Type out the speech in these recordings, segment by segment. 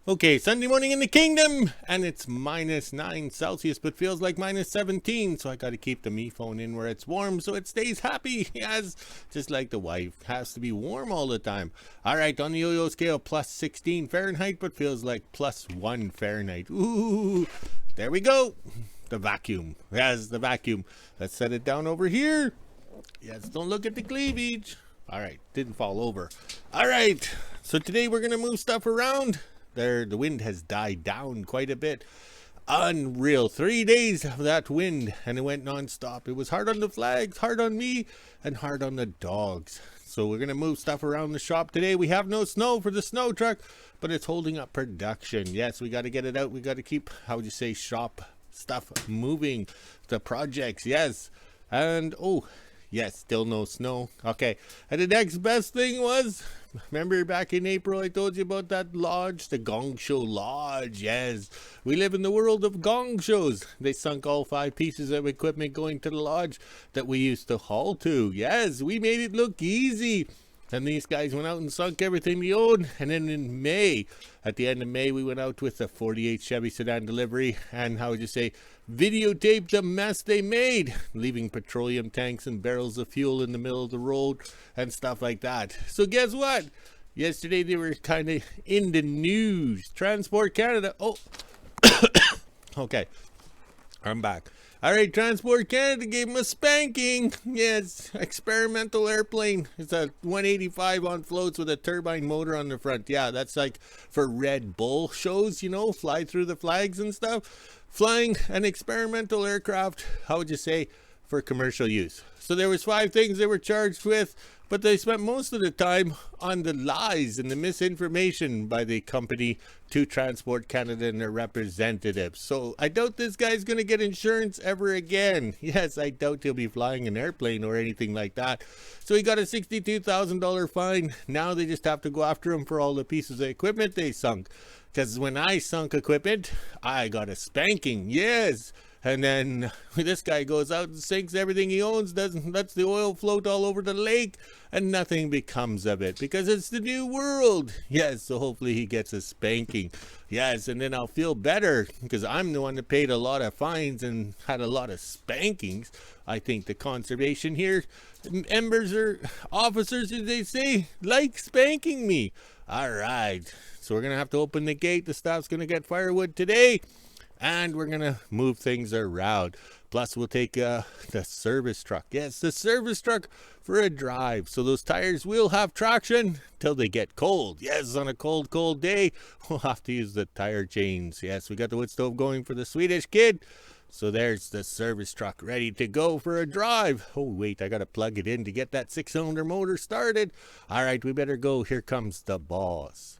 Okay, Sunday morning in the kingdom, and it's -9 Celsius, but feels like -17, so I gotta keep the me phone in where it's warm so it stays happy. Yes, just like the wife, has to be warm all the time. Alright, on the yo-yo scale, +16 Fahrenheit, but feels like +1 Fahrenheit. Ooh, there we go. The vacuum. Yes, the vacuum. Let's set it down over here. Yes, don't look at the cleavage. Alright, didn't fall over. Alright, so today we're gonna move stuff around. The wind has died down quite a bit. Unreal. 3 days of that wind, and it went non-stop. It was hard on the flags, hard on me, and hard on the dogs. So we're going to move stuff around the shop today. We have no snow for the snow truck, but it's holding up production. Yes, we got to get it out. We got to keep, how would you say, shop stuff moving. The projects, yes. And, oh, yes, still no snow. Okay. And the next best thing was, remember back in April I told you about that lodge, the gong show lodge. Yes, we live in the world of gong shows. They sunk all 5 pieces of equipment going to the lodge that we used to haul to. Yes, we made it look easy. And these guys went out and sunk everything we owned. And then in May, at the end of May, we went out with a 48 Chevy sedan delivery. And how would you say, videotaped the mess they made, leaving petroleum tanks and barrels of fuel in the middle of the road and stuff like that. So guess what? Yesterday they were kind of in the news. Transport Canada. Oh, okay. I'm back. Alright, Transport Canada gave him a spanking. Yes, experimental airplane. It's a 185 on floats with a turbine motor on the front. Yeah, that's like for Red Bull shows, you know, fly through the flags and stuff. Flying an experimental aircraft, how would you say, for commercial use. So there was 5 things they were charged with, but they spent most of the time on the lies and the misinformation by the company to Transport Canada and their representatives. So I doubt this guy's going to get insurance ever again. Yes, I doubt he'll be flying an airplane or anything like that. So he got a $62,000 fine. Now they just have to go after him for all the pieces of equipment they sunk. Because when I sunk equipment, I got a spanking. Yes. And then this guy goes out and sinks everything he owns, lets the oil float all over the lake, and nothing becomes of it because it's the new world. Yes, so hopefully he gets a spanking. Yes, and then I'll feel better because I'm the one that paid a lot of fines and had a lot of spankings. I think the conservation here, members or officers, as they say, like spanking me. All right, so we're going to have to open the gate. The staff's going to get firewood today. And we're going to move things around. Plus, we'll take the service truck. Yes, the service truck for a drive. So those tires will have traction till they get cold. Yes, on a cold, cold day, we'll have to use the tire chains. Yes, we got the wood stove going for the Swedish kid. So there's the service truck ready to go for a drive. Oh, wait, I got to plug it in to get that 6-cylinder motor started. All right, we better go. Here comes the boss.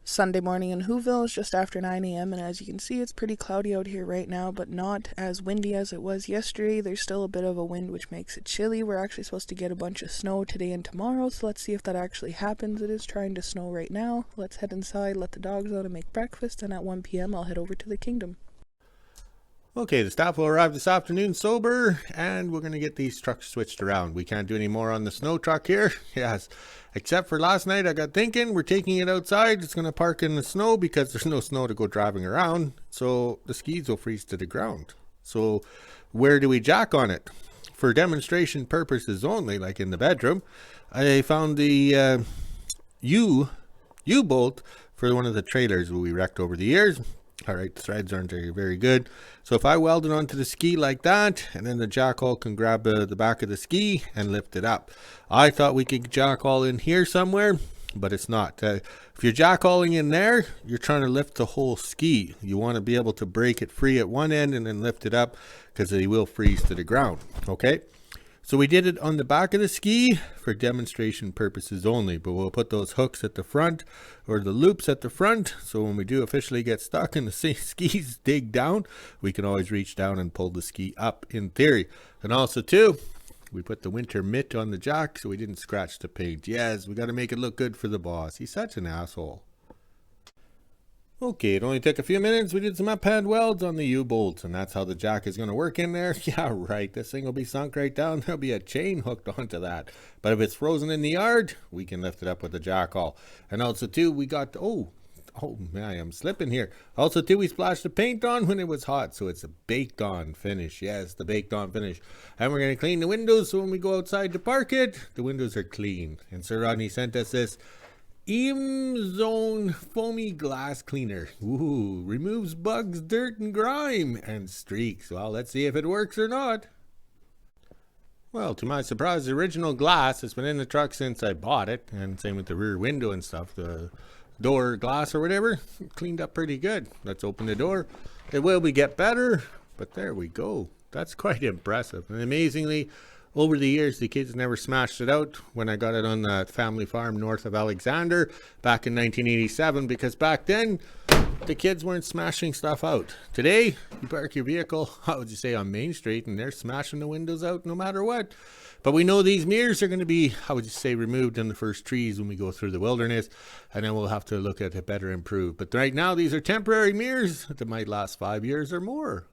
Sunday morning in WHO-ville is just after 9 a.m. and as you can see it's pretty cloudy out here right now, but not as windy as it was yesterday. There's still a bit of a wind which makes it chilly. We're actually supposed to get a bunch of snow today and tomorrow, so let's see if that actually happens. It is trying to snow right now. Let's head inside, let the dogs out and make breakfast, and at 1 p.m. I'll head over to the kingdom. Okay, the staff will arrive this afternoon sober, and we're going to get these trucks switched around. We can't do any more on the snow truck here. Yes, except for last night I got thinking we're taking it outside. It's going to park in the snow because there's no snow to go driving around, so the skis will freeze to the ground. So where do we jack on it? For demonstration purposes only, like in the bedroom, I found the U-bolt for one of the trailers we wrecked over the years. All right, the threads aren't very good. So if I weld it onto the ski like that, and then the jackhaul can grab the back of the ski and lift it up. I thought we could jackhaul in here somewhere, but it's not. If you're jackhauling in there, you're trying to lift the whole ski. You want to be able to break it free at one end and then lift it up because they will freeze to the ground. Okay. So we did it on the back of the ski for demonstration purposes only, but we'll put those hooks at the front or the loops at the front. So when we do officially get stuck and the skis dig down, we can always reach down and pull the ski up in theory. And also too, we put the winter mitt on the jack so we didn't scratch the paint. Yes, we got to make it look good for the boss. He's such an asshole. Okay, it only took a few minutes. We did some up-hand welds on the U-bolts, and that's how the jack is going to work in there. Yeah, right. This thing will be sunk right down. There'll be a chain hooked onto that. But if it's frozen in the yard, we can lift it up with the jackhaul. And also, too, we got, Oh man, I'm slipping here. Also, too, we splashed the paint on when it was hot, so it's a baked on finish. Yes, the baked on finish. And we're going to clean the windows, so when we go outside to park it, the windows are clean. And Sir Rodney sent us this Zone foamy glass cleaner. Ooh, removes bugs, dirt, and grime, and streaks. Well, let's see if it works or not. Well, to my surprise, the original glass has been in the truck since I bought it, and same with the rear window and stuff. The door glass or whatever, cleaned up pretty good. Let's open the door. It will get better, but there we go. That's quite impressive. And amazingly, over the years, the kids never smashed it out when I got it on the family farm north of Alexander back in 1987, because back then, the kids weren't smashing stuff out. Today, you park your vehicle, how would you say, on Main Street, and they're smashing the windows out no matter what. But we know these mirrors are going to be, how would you say, removed in the first trees when we go through the wilderness, and then we'll have to look at it better improved. But right now, these are temporary mirrors that might last 5 years or more.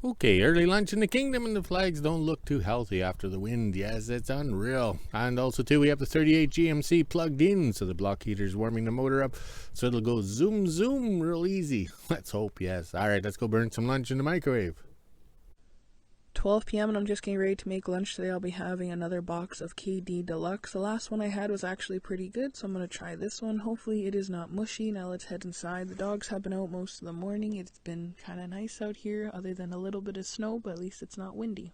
Okay, early lunch in the kingdom, and the flags don't look too healthy after the wind. Yes, it's unreal. And also, too, we have the 38 GMC plugged in, so the block heater's warming the motor up, so it'll go zoom, zoom real easy. Let's hope, yes. All right, let's go burn some lunch in the microwave. 12 p.m. and I'm just getting ready to make lunch today. I'll be having another box of KD Deluxe. The last one I had was actually pretty good, so I'm going to try this one. Hopefully it is not mushy. Now let's head inside. The dogs have been out most of the morning. It's been kind of nice out here, other than a little bit of snow, but at least it's not windy.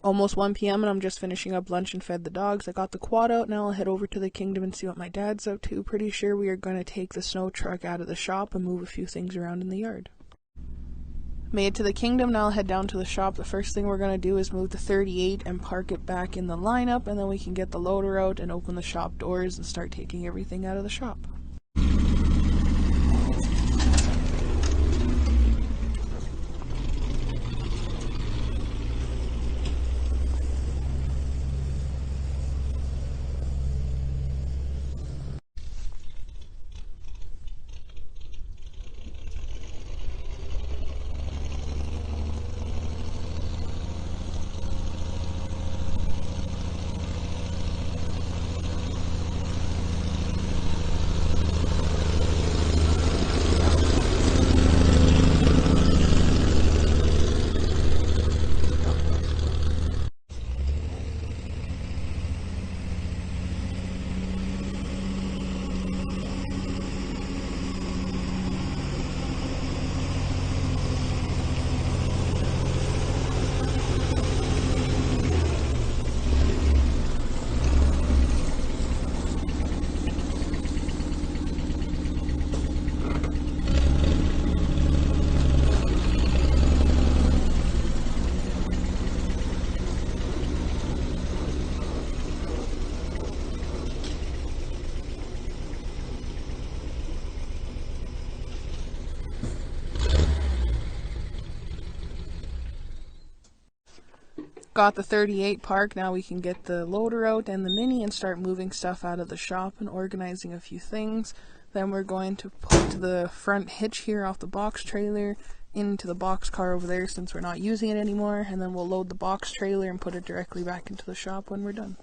Almost 1 p.m. and I'm just finishing up lunch and fed the dogs. I got the quad out. Now I'll head over to the kingdom and see what my dad's up to. Pretty sure we are going to take the snow truck out of the shop and move a few things around in the yard. Made it to the kingdom. Now I'll head down to the shop. The first thing we're going to do is move the 38 and park it back in the lineup, and then we can get the loader out and open the shop doors and start taking everything out of the shop. Got the 38 parked. Now we can get the loader out and the Mini and start moving stuff out of the shop and organizing a few things. Then we're going to put the front hitch here off the box trailer into the box car over there, since we're not using it anymore, and then we'll load the box trailer and put it directly back into the shop when we're done.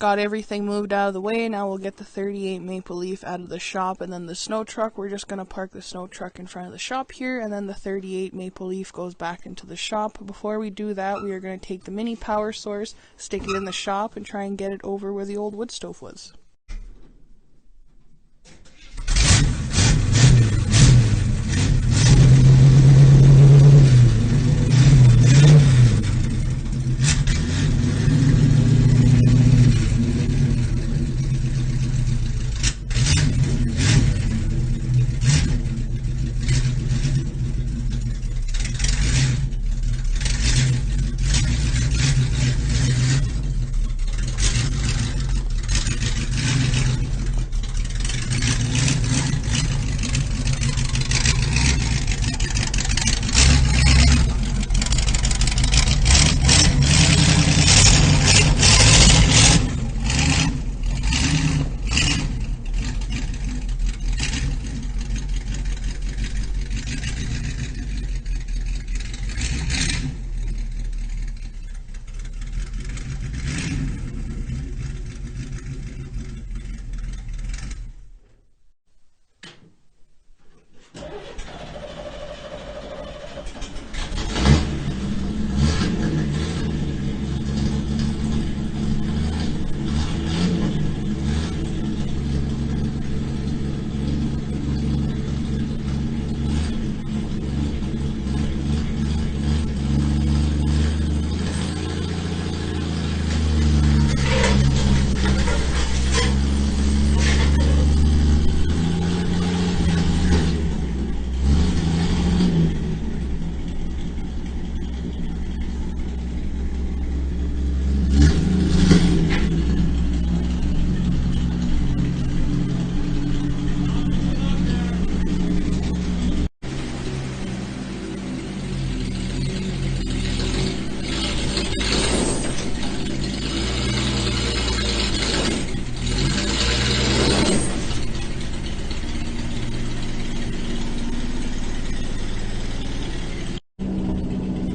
Got everything moved out of the way. Now we'll get the 38 Maple Leaf out of the shop, and then the snow truck, we're just going to park the snow truck in front of the shop here, and then the 38 Maple Leaf goes back into the shop. Before we do that, we are going to take the mini power source, stick it in the shop, and try and get it over where the old wood stove was.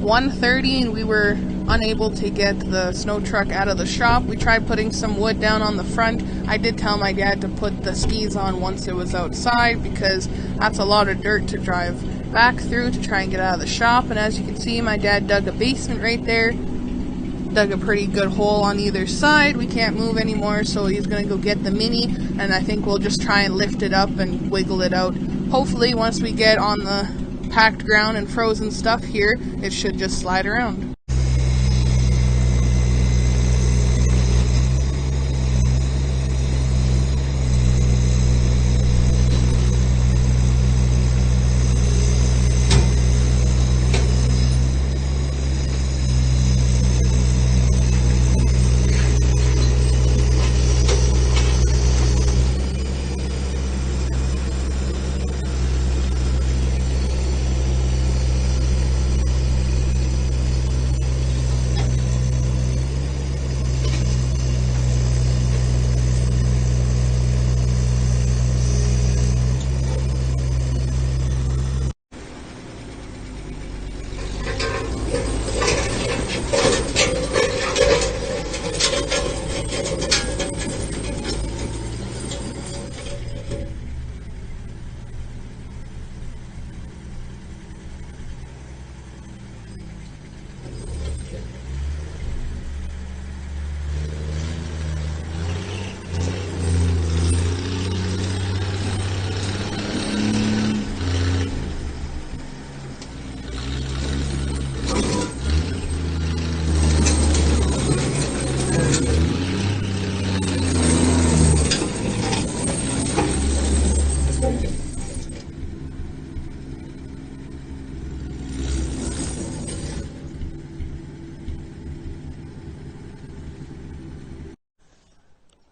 .30 and we were unable to get the snow truck out of the shop. We tried putting some wood down on the front. I did tell my dad to put the skis on once it was outside because that's a lot of dirt to drive back through to try and get out of the shop. And as you can see, my dad dug a basement right there. Dug a pretty good hole on either side. We can't move anymore, so he's gonna go get the mini, and I think we'll just try and lift it up and wiggle it out. Hopefully once we get on the packed ground and frozen stuff here, it should just slide around.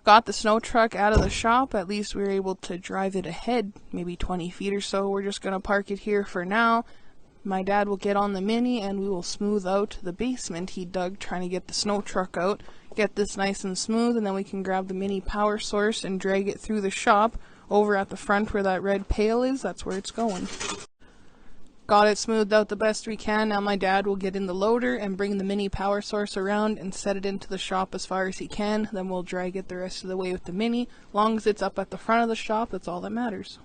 Got the snow truck out of the shop. At least we were able to drive it ahead, maybe 20 feet or so. We're just going to park it here for now. My dad will get on the mini and we will smooth out the basement he dug trying to get the snow truck out. Get this nice and smooth, and then we can grab the mini power source and drag it through the shop over at the front where that red pail is. That's where it's going. Got it smoothed out the best we can. Now my dad will get in the loader and bring the mini power source around and set it into the shop as far as he can. Then we'll drag it the rest of the way with the mini. As long as it's up at the front of the shop, that's all that matters.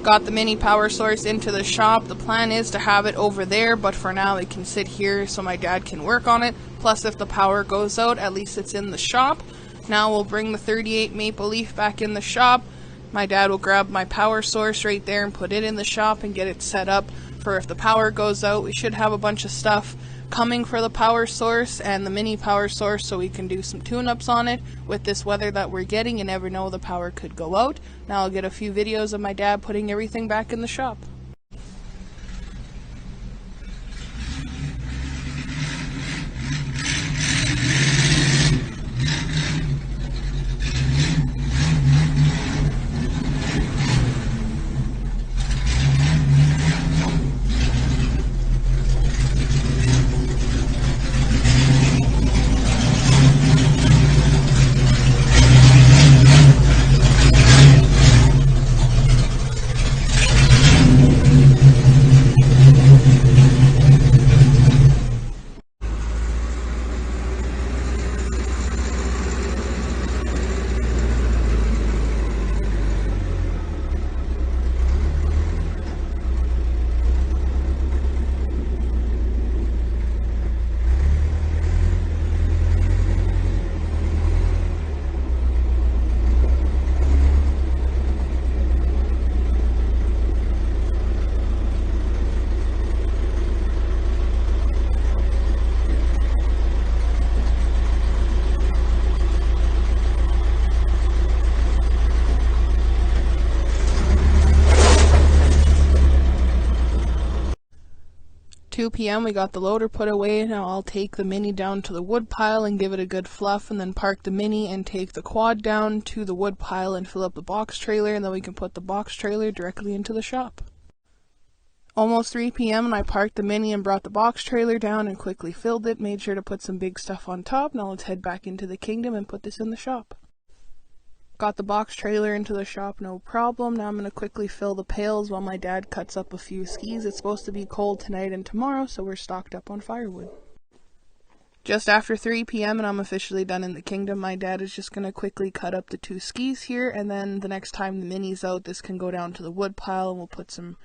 Got the mini power source into the shop. The plan is to have it over there, but for now it can sit here so my dad can work on it. Plus, if the power goes out, at least it's in the shop. Now we'll bring the 38 Maple Leaf back in the shop. My dad will grab my power source right there and put it in the shop and get it set up for if the power goes out. We should have a bunch of stuff coming for the power source and the mini power source so we can do some tune-ups on it. With this weather that we're getting, you never know, the power could go out. Now I'll get a few videos of my dad putting everything back in the shop. 2 p.m. we got the loader put away. Now I'll take the Mini down to the wood pile and give it a good fluff, and then park the Mini and take the quad down to the wood pile and fill up the box trailer, and then we can put the box trailer directly into the shop. Almost 3 p.m. and I parked the Mini and brought the box trailer down and quickly filled it, made sure to put some big stuff on top. Now let's head back into the kingdom and put this in the shop. Got the box trailer into the shop, no problem. Now I'm going to quickly fill the pails while my dad cuts up a few skis. It's supposed to be cold tonight and tomorrow, so we're stocked up on firewood. Just after 3 p.m. and I'm officially done in the kingdom. My dad is just going to quickly cut up the 2 skis here, and then the next time the Mini's out, this can go down to the wood pile and we'll put some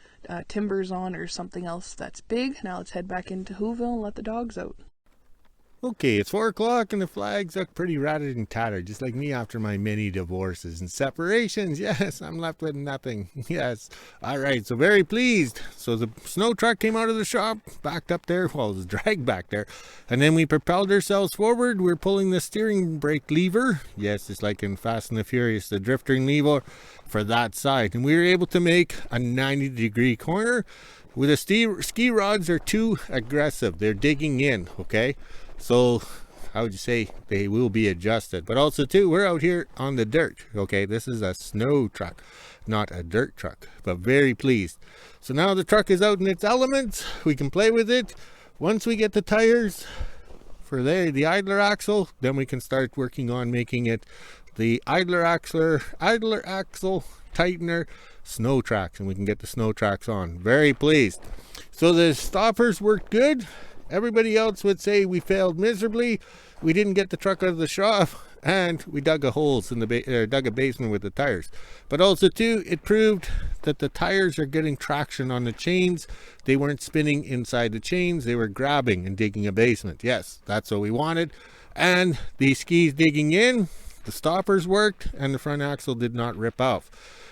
timbers on or something else that's big. Now let's head back into WHO-ville and let the dogs out. Okay, it's 4 o'clock and the flags look pretty ratted and tattered, just like me after my many divorces and separations. Yes, I'm left with nothing. Yes. All right, so very pleased. So the snow truck came out of the shop, backed up there. Well, it was dragged back there. And then we propelled ourselves forward. We're pulling the steering brake lever. Yes, it's like in Fast and the Furious, the drifting lever for that side. And we were able to make a 90-degree corner. With the ski rods, they're too aggressive. They're digging in, okay? So how would you say, they will be adjusted. But also too, we're out here on the dirt. Okay, this is a snow truck, not a dirt truck, but very pleased. So now the truck is out in its elements. We can play with it. Once we get the tires for the idler axle, then we can start working on making it the idler axle tightener snow tracks, and we can get the snow tracks on. Very pleased. So the stoppers worked good. Everybody else would say we failed miserably. We didn't get the truck out of the shop, and we dug a holes in the dug a basement with the tires. But also too, it proved that the tires are getting traction on the chains. They weren't spinning inside the chains, they were grabbing and digging a basement. Yes, that's what we wanted. And the skis digging in, the stoppers worked, and the front axle did not rip off.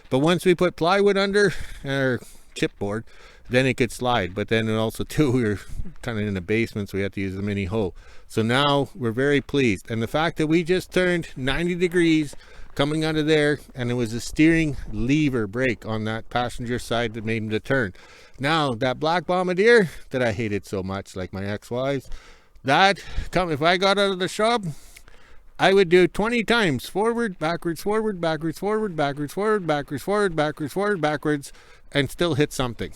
But once we put plywood under our chipboard, then it could slide. But then also too, we were kind of in the basement, so we had to use a mini hoe. So now we're very pleased. And the fact that we just turned 90 degrees coming out of there, and it was a steering lever brake on that passenger side that made him to turn. Now that black bombardier that I hated so much, like my ex-wives, if I got out of the shop, I would do 20 times forward, backwards, forward, backwards, forward, backwards, forward, backwards, forward, backwards, forward, backwards, and still hit something.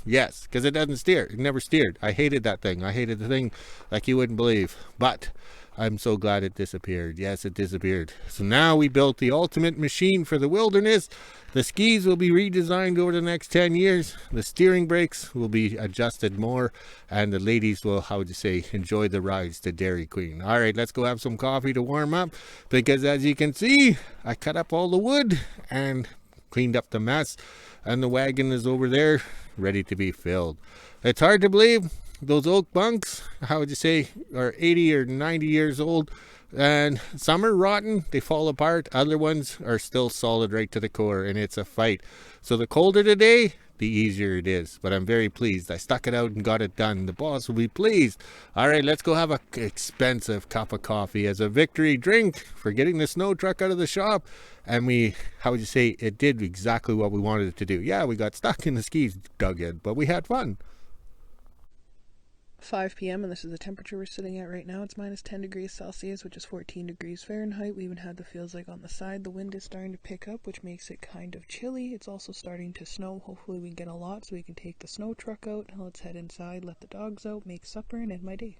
Yes, because it doesn't steer. It never steered. I hated that thing. I hated the thing like you wouldn't believe. But I'm so glad it disappeared. Yes, it disappeared. So now we built the ultimate machine for the wilderness. The skis will be redesigned over the next 10 years. The steering brakes will be adjusted more. And the ladies will, how would you say, enjoy the rides to Dairy Queen. All right, let's go have some coffee to warm up. Because as you can see, I cut up all the wood and cleaned up the mess. And the wagon is over there, ready to be filled. It's hard to believe those oak bunks, how would you say, are 80 or 90 years old, and some are rotten, they fall apart. Other ones are still solid right to the core, and it's a fight. So the colder the day, the easier it is. But I'm very pleased. I stuck it out and got it done. The boss will be pleased. All right, let's go have an expensive cup of coffee as a victory drink for getting the snow truck out of the shop. And how would you say, it did exactly what we wanted it to do. Yeah, we got stuck in the skis dug in, but we had fun. 5 p.m. and this is the temperature we're sitting at right now. It's minus 10 degrees Celsius, which is 14 degrees Fahrenheit. We even had the feels like on the side. The wind is starting to pick up, which makes it kind of chilly. It's also starting to snow. Hopefully we get a lot so we can take the snow truck out. Now let's head inside, let the dogs out, make supper, and end my day.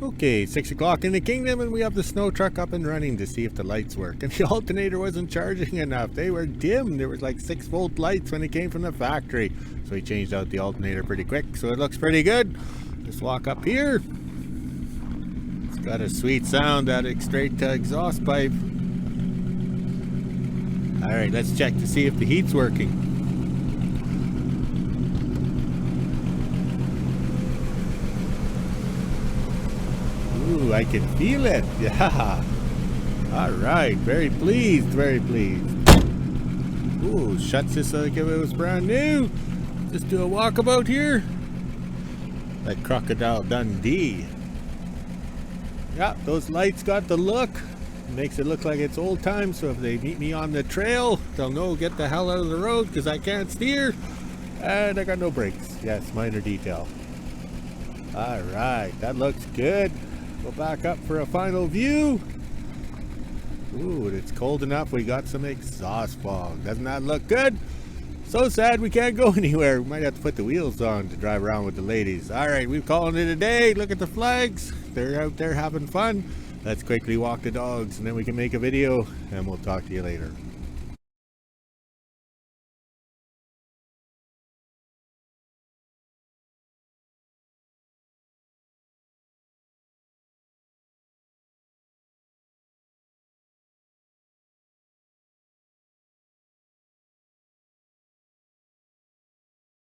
Okay, 6 o'clock in the kingdom, and we have the snow truck up and running to see if the lights work. And the alternator wasn't charging enough. They were dim. There was like 6-volt lights when it came from the factory. So we changed out the alternator pretty quick, so it looks pretty good. Just walk up here. It's got a sweet sound, that straight exhaust pipe. All right, let's check to see if the heat's working. Ooh, I can feel it. Yeah. All right, very pleased, very pleased. Ooh, shuts just like if it was brand new. Just do a walkabout here. Like Crocodile Dundee. Yeah, those lights got the look. Makes it look like it's old time, so if they meet me on the trail, they'll know get the hell out of the road because I can't steer. And I got no brakes. Yes, minor detail. Alright, that looks good. Go back up for a final view. Ooh, it's cold enough. We got some exhaust fog. Doesn't that look good? So sad we can't go anywhere. We might have to put the wheels on to drive around with the ladies. All right, we're calling it a day. Look at the flags. They're out there having fun. Let's quickly walk the dogs and then we can make a video and we'll talk to you later.